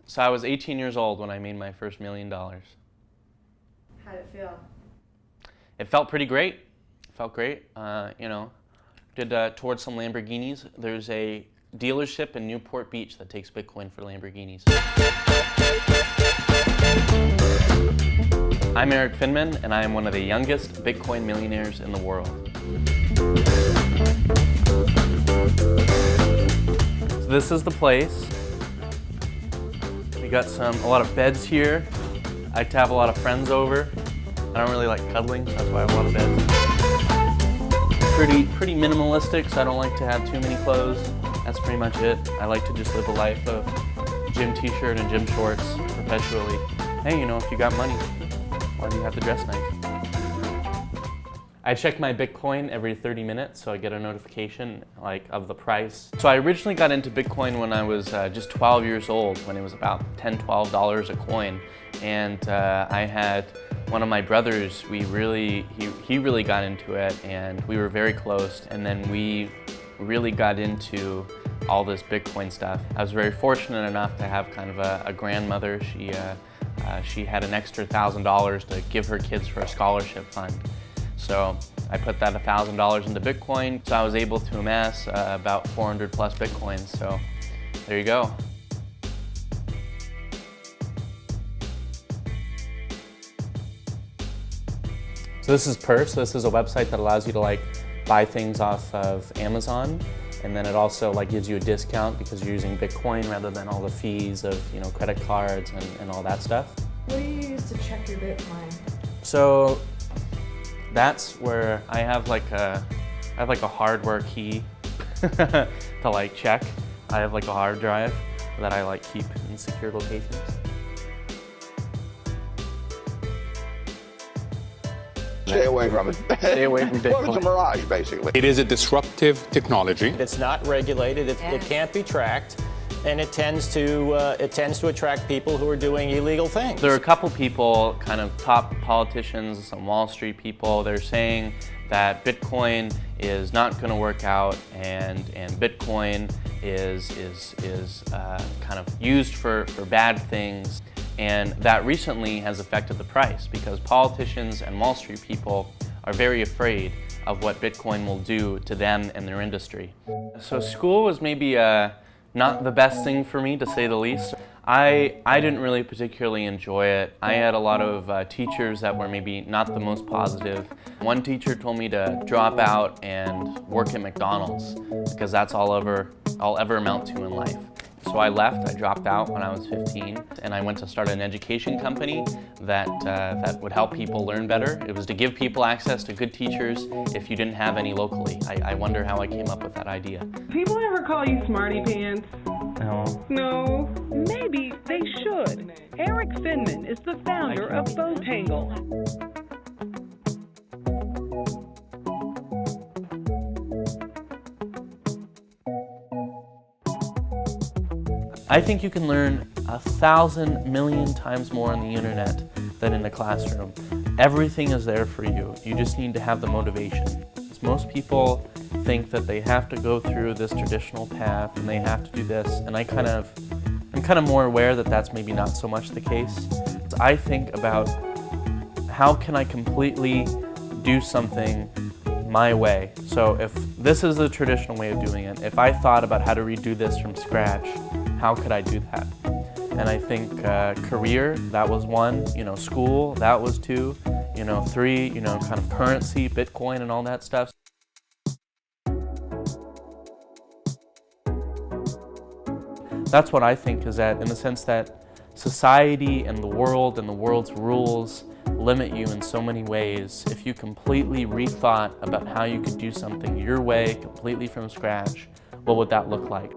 So I was 18 years old when I made my first $1 million. How did it feel? It felt pretty great. It felt great. Did towards some Lamborghinis. There's a dealership in Newport Beach that takes Bitcoin for Lamborghinis. I'm Eric Finman, and I am one of the youngest Bitcoin millionaires in the world. So this is the place. We got a lot of beds here. I like to have a lot of friends over. I don't really like cuddling, so that's why I have a lot of beds. Pretty minimalistic, so I don't like to have too many clothes. That's pretty much it. I like to just live a life of gym t-shirt and gym shorts perpetually. Hey, if you got money, why do you have to dress nice? I check my Bitcoin every 30 minutes, so I get a notification of the price. So I originally got into Bitcoin when I was just 12 years old, when it was about $10, $12 a coin. And I had one of my brothers, he really got into it, and we were very close. And then we really got into all this Bitcoin stuff. I was very fortunate enough to have kind of a grandmother. She had an extra $1,000 to give her kids for a scholarship fund. So I put that $1,000 into Bitcoin, so I was able to amass about 400 plus Bitcoins. So there you go. So this is Purse. This is a website that allows you to buy things off of Amazon, and then it also gives you a discount because you're using Bitcoin rather than all the fees of credit cards and all that stuff. What do you use to check your Bitcoin? So that's where I have a hardware key to check. I have a hard drive that I keep in secure locations. Stay away from it. Stay away from Bitcoin. Well, it's a mirage, basically. It is a disruptive technology. It's not regulated, it can't be tracked, and it tends to attract people who are doing illegal things. There are a couple people, kind of top politicians, some Wall Street people, they're saying that Bitcoin is not going to work out, and Bitcoin is kind of used for bad things. And that recently has affected the price because politicians and Wall Street people are very afraid of what Bitcoin will do to them and their industry. So school was maybe not the best thing for me, to say the least. I didn't really particularly enjoy it. I had a lot of teachers that were maybe not the most positive. One teacher told me to drop out and work at McDonald's because that's all I'll ever amount to in life. So I left, I dropped out when I was 15, and I went to start an education company that would help people learn better. It was to give people access to good teachers if you didn't have any locally. I wonder how I came up with that idea. People ever call you Smarty Pants? No. No. Maybe they should. Eric Finman is the founder of Botangle. I think you can learn 1,000 million times more on the internet than in the classroom. Everything is there for you. You just need to have the motivation. Most people think that they have to go through this traditional path and they have to do this, and I'm kind of more aware that that's maybe not so much the case. I think about how can I completely do something my way. So if this is the traditional way of doing it, if I thought about how to redo this from scratch, how could I do that? And I think career, that was one, school, that was two, three, kind of currency, Bitcoin and all that stuff. That's what I think is that, in the sense that society and the world's rules limit you in so many ways. If you completely rethought about how you could do something your way, completely from scratch, what would that look like?